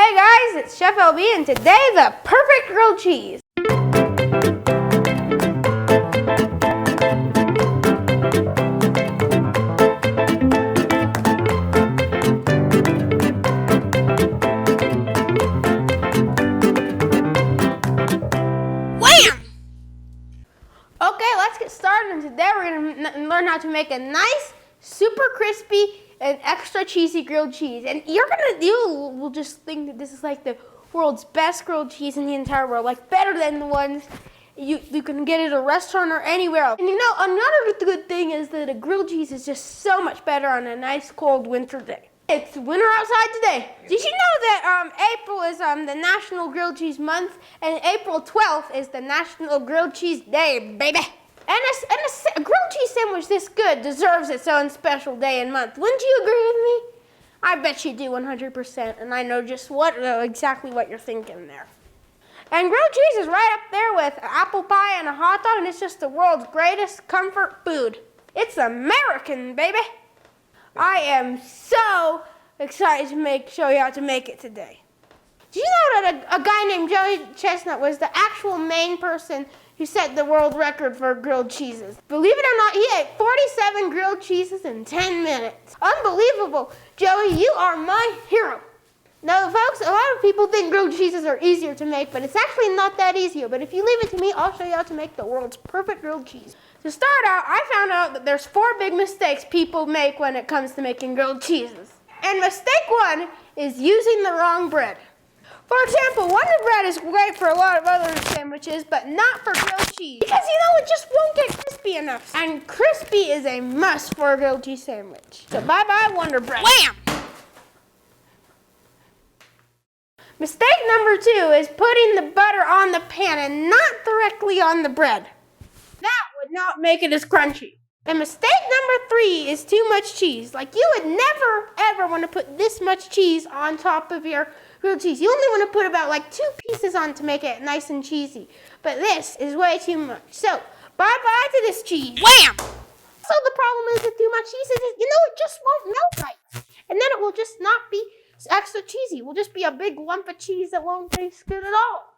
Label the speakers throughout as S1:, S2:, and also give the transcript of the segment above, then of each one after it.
S1: Hey guys, it's Chef LB and today the perfect grilled cheese. Wham! Okay, let's get started, and today we're going to learn how to make a nice, super crispy, and extra cheesy grilled cheese. And you will just think that this is like the world's best grilled cheese in the entire world, like better than the ones you can get at a restaurant or anywhere else. And you know, another good thing is that a grilled cheese is just so much better on a nice cold winter day. It's winter outside today. Did you know that April is the National Grilled Cheese Month, and April 12th is the National Grilled Cheese Day, baby? And a grilled cheese sandwich this good deserves its own special day and month. Wouldn't you agree with me? I bet you do 100%, and I know just exactly what you're thinking there. And grilled cheese is right up there with apple pie and a hot dog, and it's just the world's greatest comfort food. It's American, baby. I am so excited to show you how to make it today. Do you know that a guy named Joey Chestnut was the actual main person who set the world record for grilled cheeses? Believe it or not, he ate 47 grilled cheeses in 10 minutes. Unbelievable. Joey, you are my hero. Now, folks, a lot of people think grilled cheeses are easier to make, but it's actually not that easy. But if you leave it to me, I'll show you how to make the world's perfect grilled cheese. To start out, I found out that there's 4 big mistakes people make when it comes to making grilled cheeses. And mistake 1 is using the wrong bread. For example, Wonder Bread is great for a lot of other sandwiches, but not for grilled cheese. Because, you know, it just won't get crispy enough. And crispy is a must for a grilled cheese sandwich. So bye-bye Wonder Bread. Wham! Mistake number 2 is putting the butter on the pan and not directly on the bread. That would not make it as crunchy. And mistake number 3 is too much cheese. Like, you would never, ever want to put this much cheese on top of your grilled cheese. You only want to put about like 2 pieces on to make it nice and cheesy. But this is way too much. So, bye-bye to this cheese. Wham! So the problem is with too much cheese is, you know, it just won't melt right. And then it will just not be extra cheesy. It will just be a big lump of cheese that won't taste good at all.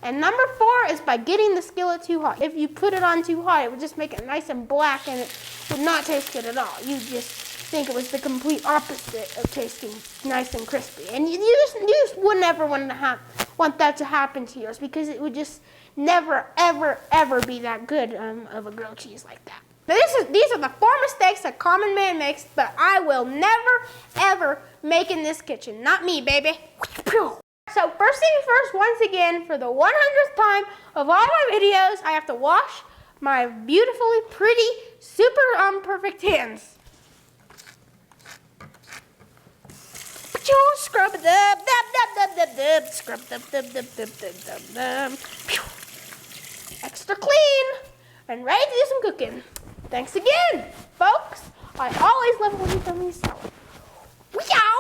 S1: And number 4 is by getting the skillet too hot. If you put it on too hot, it would just make it nice and black and it would not taste good at all. You just think it was the complete opposite of tasting nice and crispy. And you just would never want that to happen to yours, because it would just never, ever, ever be that good of a grilled cheese like that. Now these are the 4 mistakes that common man makes, but I will never, ever make in this kitchen. Not me, baby. So first things first, once again, for the 100th time of all my videos, I have to wash my beautifully pretty, super perfect hands. Scrub it up, scrub it up, extra clean, and ready to do some cooking. Thanks again, folks. I always love when you tell me so. Yow!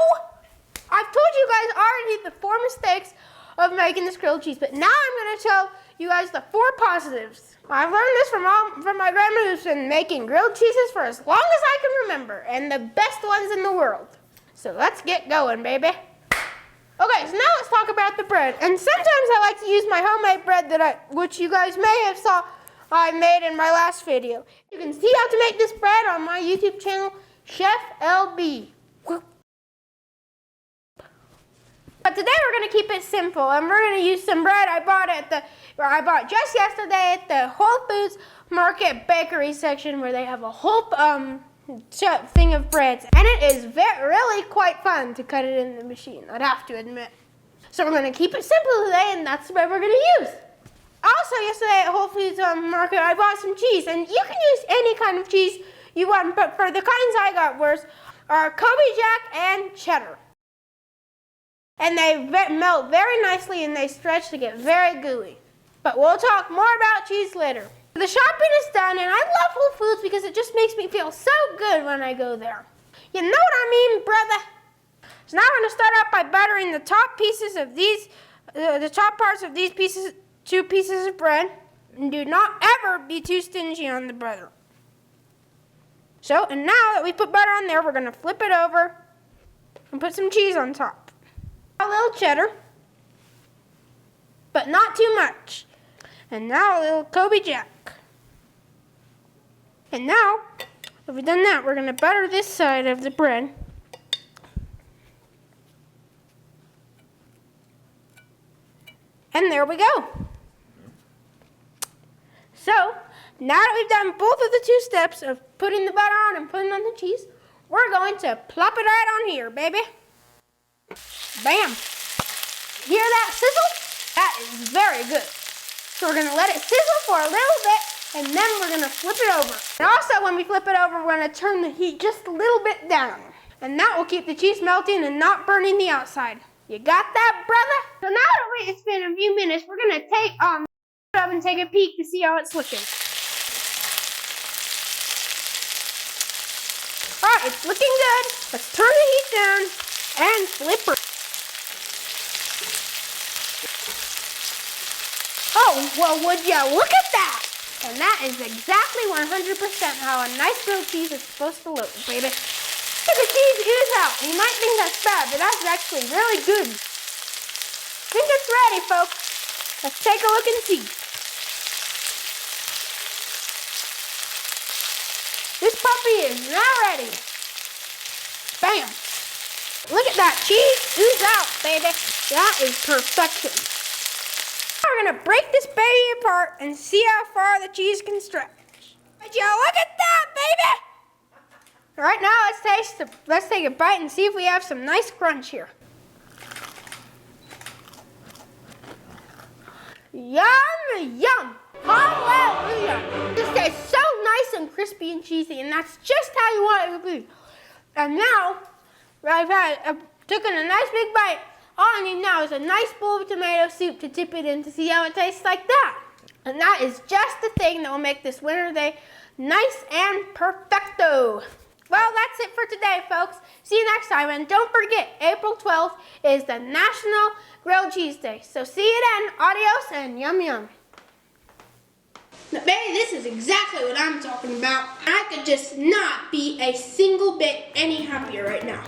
S1: I've told you guys already the 4 mistakes of making this grilled cheese, but now I'm going to tell you guys the 4 positives. I've learned this from my grandma, who's been making grilled cheeses for as long as I can remember, and the best ones in the world. So let's get going, baby. Okay, so now let's talk about the bread. And sometimes I like to use my homemade bread which you guys may have saw I made in my last video. You can see how to make this bread on my YouTube channel, Chef LB. But today we're going to keep it simple, and we're going to use some bread I bought just yesterday at the Whole Foods Market Bakery section, where they have a whole thing of breads, and it is really quite fun to cut it in the machine, I'd have to admit. So we're going to keep it simple today, and that's the bread we're going to use. Also, yesterday at Whole Foods Market, I bought some cheese, and you can use any kind of cheese you want, but for the kinds I got are Kobe Jack and cheddar. And they melt very nicely, and they stretch to get very gooey. But we'll talk more about cheese later. The shopping is done, and I love Whole Foods because it just makes me feel so good when I go there. You know what I mean, brother? So now we're going to start out by buttering the top pieces of the top parts of these 2 pieces of bread. And do not ever be too stingy on the butter. So, and now that we put butter on there, we're going to flip it over and put some cheese on top. A little cheddar, but not too much. And now a little Kobe Jack. And now, if we've done that, we're gonna butter this side of the bread. And there we go. So, now that we've done both of the two steps of putting the butter on and putting on the cheese, we're going to plop it right on here, baby. Bam. Hear that sizzle? That is very good. So we're gonna let it sizzle for a little bit, and then we're gonna flip it over. And also when we flip it over, we're gonna turn the heat just a little bit down. And that will keep the cheese melting and not burning the outside. You got that, brother? So now that it's been a few minutes, we're gonna take the oven and take a peek to see how it's looking. Alright, it's looking good. Let's turn the heat down and flip her. Oh, well, would ya look at that? And that is exactly 100% how a nice grilled cheese is supposed to look, baby. Look, the cheese is out. You might think that's bad, but that's actually really good. I think it's ready, folks. Let's take a look and see. This puppy is now ready. Bam. Look at that cheese ooze out, baby. That is perfection. Now we're gonna break this baby apart and see how far the cheese can stretch. Would you look at that, baby? All right, now let's take a bite and see if we have some nice crunch here. Yum, yum. Hallelujah. This tastes so nice and crispy and cheesy, and that's just how you want it to be. And now, I've taken a nice big bite. All I need now is a nice bowl of tomato soup to dip it in to see how it tastes like that. And that is just the thing that will make this winter day nice and perfecto. Well, that's it for today, folks. See you next time, and don't forget, April 12th is the National Grilled Cheese Day. So see you then. Adios and yum yum. Now, baby, this is exactly what I'm talking about. I could just not be a single bit any happier right now.